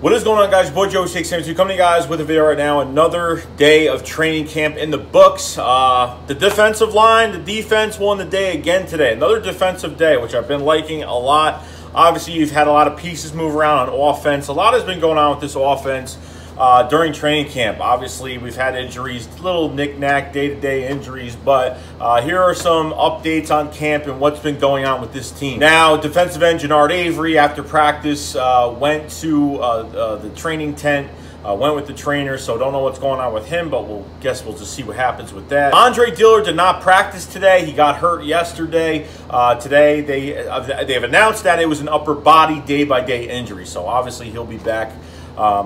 What is going on, guys? Boy Joe SHAKESQUAD coming to you guys with a video right now. Another day of training camp in the books. The defensive line, the defense won the day again today. Another defensive day, which I've been liking a lot. Obviously, you've had a lot of pieces move around on offense. A lot has been going on with this offense during training camp. Obviously, we've had injuries, little knick-knack, day-to-day injuries, but here are some updates on camp and what's been going on with this team. Now, defensive end Genard Avery, after practice, went to the training tent, went with the trainer, so don't know what's going on with him, but we'll just see what happens with that. Diller did not practice today. He got hurt yesterday. Today, they've announced that it was an upper body day-by-day injury, so obviously he'll be back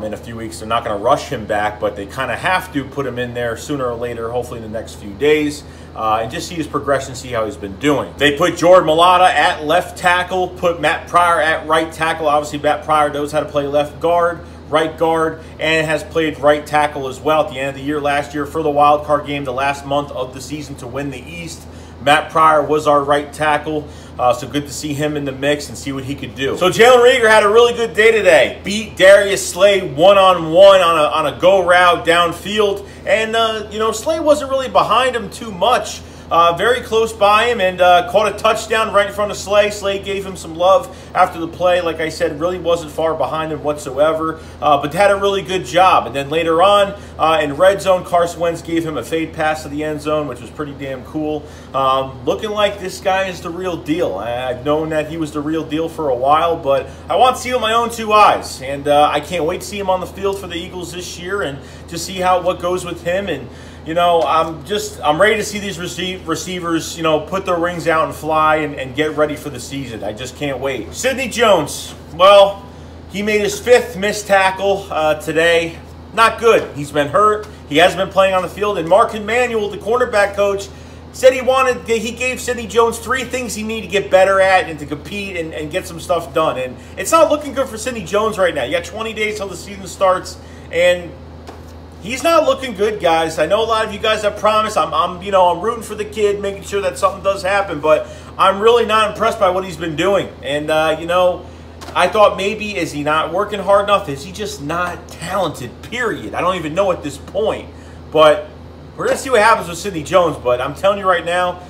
in a few weeks. They're not going to rush him back, but they kind of have to put him in there sooner or later, hopefully in the next few days, and just see his progression, see how he's been doing. They put Jordan Mailata at left tackle, put Matt Pryor at right tackle. Obviously, Matt Pryor knows how to play left guard, right guard, and has played right tackle as well at the end of the year last year for the wild card game, the last month of the season to win the East. Matt Pryor was our right tackle, so good to see him in the mix and see what he could do. So Reagor had a really good day today. Beat Darius Slay one-on-one on a go route downfield, and you know, Slay wasn't really behind him too much. Very close by him, and caught a touchdown right in front of Slay. Slay gave him some love after the play. Like I said, really wasn't far behind him whatsoever, but had a really good job. And then later on, in red zone, Carson Wentz gave him a fade pass to the end zone, which was pretty damn cool. Looking like this guy is the real deal. I've known that he was the real deal for a while, but I want to see it with my own two eyes. And I can't wait to see him on the field for the Eagles this year and just see what goes with him. And you know, I'm ready to see these receivers, you know, put their wings out and fly and get ready for the season. I just can't wait. Sidney Jones, well, he made his 5th missed tackle today. Not good. He's been hurt. He hasn't been playing on the field. And Mark Emanuel, the cornerback coach, said he gave Sidney Jones 3 things he needed to get better at and to compete and get some stuff done. And it's not looking good for Sidney Jones right now. You got 20 days till the season starts, and he's not looking good, guys. I know a lot of you guys have promised. I'm rooting for the kid, making sure that something does happen, but I'm really not impressed by what he's been doing. And you know, I thought maybe, is he not working hard enough? Is he just not talented, period? I don't even know at this point. But we're going to see what happens with Sidney Jones. But I'm telling you right now,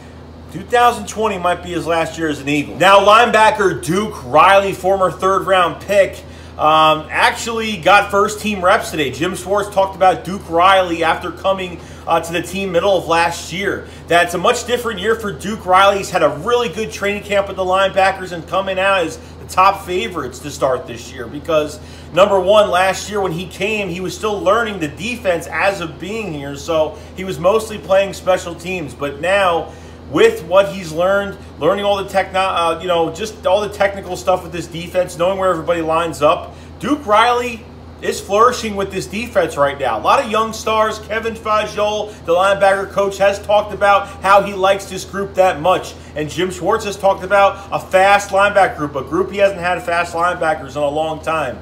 2020 might be his last year as an Eagle. Now, linebacker Duke Riley, former 3rd-round pick, actually got first-team reps today. Jim Schwartz talked about Duke Riley after coming to the team middle of last year. That's a much different year for Duke Riley. He's had a really good training camp with the linebackers and coming out as the top favorites to start this year because, number one, last year when he came, he was still learning the defense as of being here, so he was mostly playing special teams. But now, with what he's learning all the just all the technical stuff with this defense, knowing where everybody lines up, Duke Riley is flourishing with this defense right now. A lot of young stars. Kevin Fajol, the linebacker coach, has talked about how he likes this group that much. And Jim Schwartz has talked about a fast linebacker group, a group he hasn't had fast linebackers in a long time.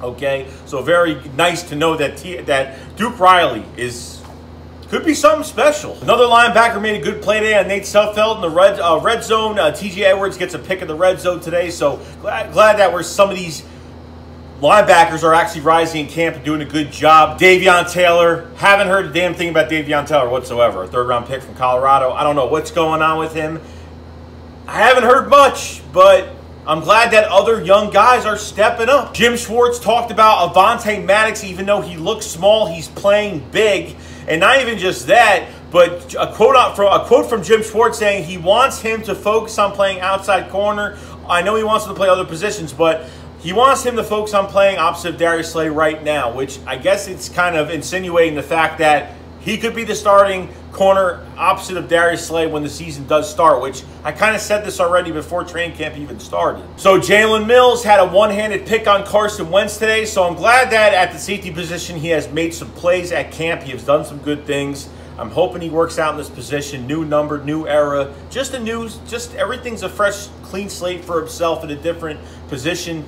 Okay, so very nice to know that Duke Riley could be something special. Another linebacker made a good play today on Nate Sudfeld in the red zone. T.J. Edwards gets a pick in the red zone today, so glad that some of these linebackers are actually rising in camp and doing a good job. Davion Taylor, haven't heard a damn thing about Davion Taylor whatsoever. A 3rd-round pick from Colorado. I don't know what's going on with him. I haven't heard much, but I'm glad that other young guys are stepping up. Jim Schwartz talked about Avonte Maddox. Even though he looks small, he's playing big. And not even just that, but a quote from Jim Schwartz saying he wants him to focus on playing outside corner. I know he wants him to play other positions, but he wants him to focus on playing opposite of Darius Slay right now, which I guess it's kind of insinuating the fact that he could be the starting corner opposite of Darius Slay when the season does start, which I kind of said this already before training camp even started. So Jalen Mills had a one-handed pick on Carson Wentz today, so I'm glad that at the safety position he has made some plays at camp. He has done some good things. I'm hoping he works out in this position. New number, new era, just everything's a fresh, clean slate for himself in a different position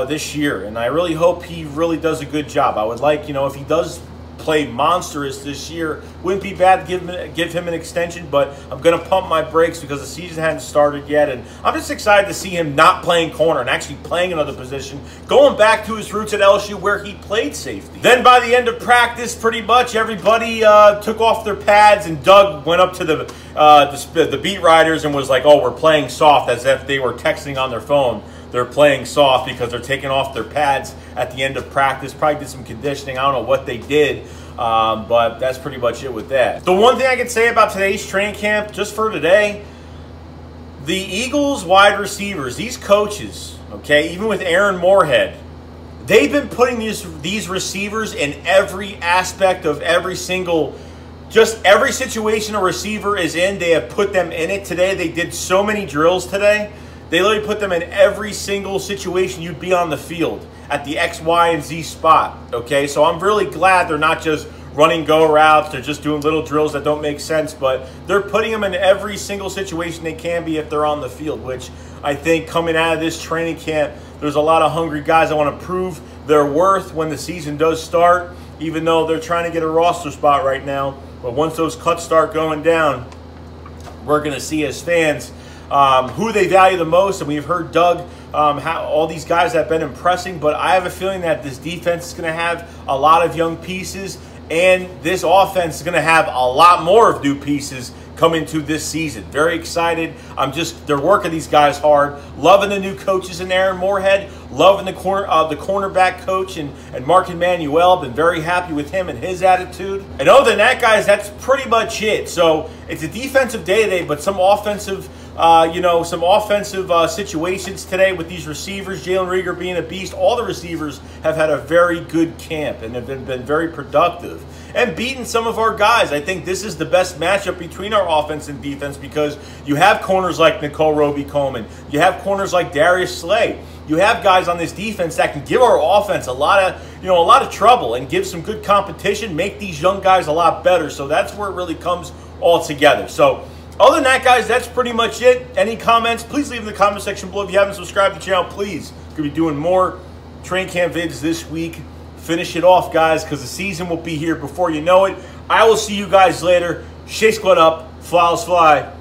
this year, and I really hope he really does a good job. I would like, you know, if he does play monstrous this year. Wouldn't be bad to give him an extension, but I'm going to pump my brakes because the season hasn't started yet, and I'm just excited to see him not playing corner and actually playing another position, going back to his roots at LSU where he played safety. Then by the end of practice, pretty much everybody took off their pads, and Doug went up to the beat writers and was like, "Oh, we're playing soft," as if they were texting on their phone. They're playing soft because they're taking off their pads at the end of practice. Probably did some conditioning. I don't know what they did, but that's pretty much it with that. The one thing I can say about today's training camp, just for today, the Eagles wide receivers, these coaches, okay, even with Aaron Moorhead, they've been putting these receivers in every aspect of every single, just every situation a receiver is in, they have put them in it today. They did so many drills today. They literally put them in every single situation you'd be on the field at the X, Y, and Z spot, okay? So I'm really glad they're not just running go routes. They're just doing little drills that don't make sense, but they're putting them in every single situation they can be if they're on the field, which I think coming out of this training camp, there's a lot of hungry guys that want to prove their worth when the season does start, even though they're trying to get a roster spot right now. But once those cuts start going down, we're going to see as fans who they value the most, and we've heard Doug, all these guys that have been impressing, but I have a feeling that this defense is going to have a lot of young pieces, and this offense is going to have a lot more of new pieces coming to this season. Very excited. They're working these guys hard. Loving the new coaches in Aaron Moorhead. Loving the cornerback coach and Mark Emanuel. Been very happy with him and his attitude. And other than that, guys, that's pretty much it. So it's a defensive day today, but some offensive situations today with these receivers. Jalen Reagor being a beast. All the receivers have had a very good camp and have been very productive and beaten some of our guys. I think this is the best matchup between our offense and defense because you have corners like Nicole Roby-Coleman. You have corners like Darius Slay. You have guys on this defense that can give our offense a lot of trouble and give some good competition, make these young guys a lot better. So that's where it really comes all together. So other than that, guys, that's pretty much it. Any comments, please leave in the comment section below. If you haven't subscribed to the channel, please. We're going to be doing more training camp vids this week. Finish it off, guys, because the season will be here before you know it. I will see you guys later. Shake Squad up. Flyers fly.